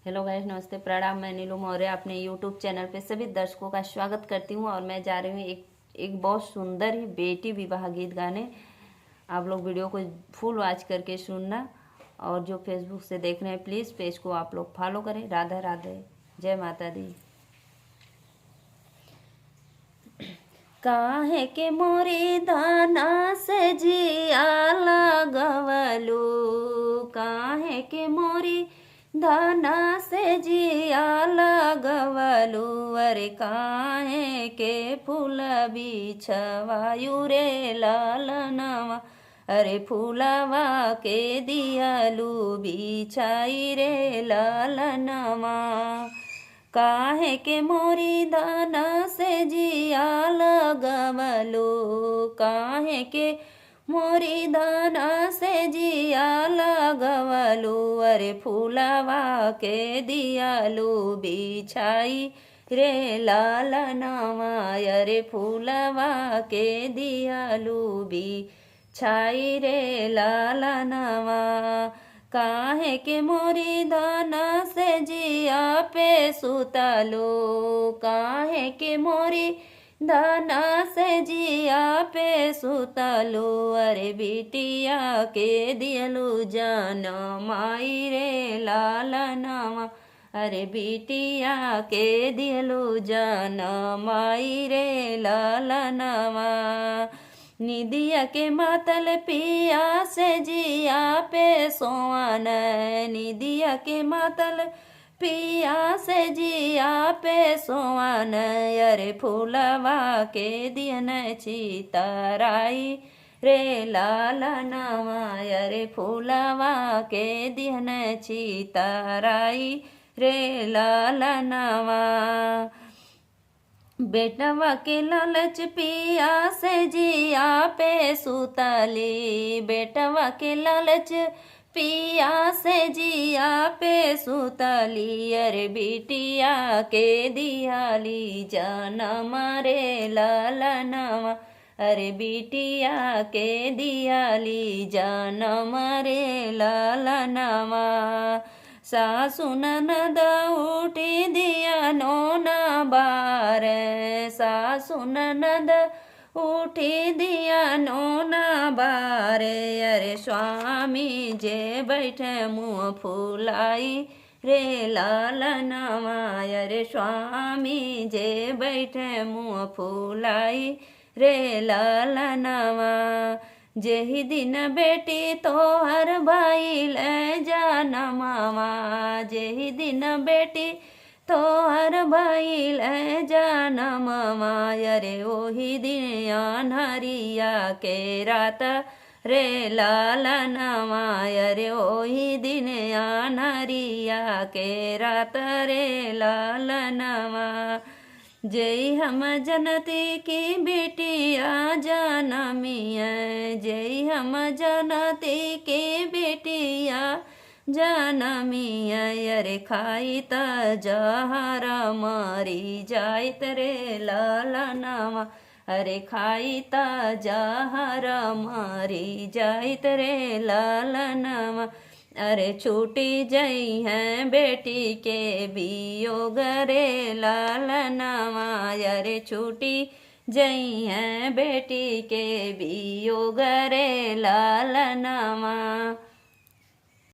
Hello guys, नमस्ते, प्रणाम। मैं नीलू मौर्य अपने यूट्यूब चैनल पे सभी दर्शकों का स्वागत करती हूँ। और मैं जा रही हूँ एक बहुत सुंदर ही बेटी विवाह गीत गाने। आप लोग वीडियो को फुल वॉच करके सुनना, और जो फेसबुक से देख रहे हैं प्लीज़ पेज को आप लोग फॉलो करें। राधे राधे, जय माता दी। काहे के मोरी दाना से जिया लगवलू, काहे के मोरी दाना से जिया लगवलू, अरे काहे के फूल बिछवायु रे लालनवा, अरे फूलवा के दियालू बिछाई रे लालनवा। काहे के मोरी दाना से जिया लगवलू, काहे के मोरी दाना से जिया लगवलू, अरे फूलवा के दियालू बिछाई रे लालनवा, अरे फूलवा के दियालू बिछाई रे लालनवा। काहे के मोरी दाना से जिया पे सुतलो, काहे के मोरी दाना से जिया पे सुतलो, अरे बिटिया के दियलू जान माई रे लालनवा, अरे बिटिया के दियलू जान माई रे लालनवा। निदिया के मातल पिया से जिया पे सोवन, निदिया के मातल पिया से जिया पे सोवन, अरे फूलवा के दियन चितराई रे लालनवा, अरे फूलवा के दियन चितराई रे लालनवा। बेटवा के लालच पिया से जिया पे सुतली, बेटवा के लालच पिया से जिया पे सुतली, अरे बिटिया के दियाली जनम रे लालनवा, अरे बिटिया के दियाली जनम रे लालनवा। सासु ननद उठी दिया नोना बार, सासु ननद उठी दिया नोना बार, अरे स्वामी जे बैठे मुँह फुलाई रे लालनवा, अरे स्वामी जे बैठे मुँह फुलाई रे लालनवा। जेहि दिन बेटी तोहर भाई ले जाना मामा, जेहि दिन बेटी तोहर भाई ले जाना मामा, अरे ओही दिन अन्हरिया के रात रे लालनवा, अरे ओही दिन अन्हरिया के रात रे लालनवा। जय हम जनती की बेटिया जनमिया, जय हम जनती की बेटिया जनमिया, अरे खाई त जहर मरी जाइत रे लालनवा, अरे खाई त जहर मरी जाइत रे लालनवा, अरे छूटी जई हैं बेटी के वियोग रे लालनवा, अरे छूटी जई हैं बेटी के वियोग रे लालनवा।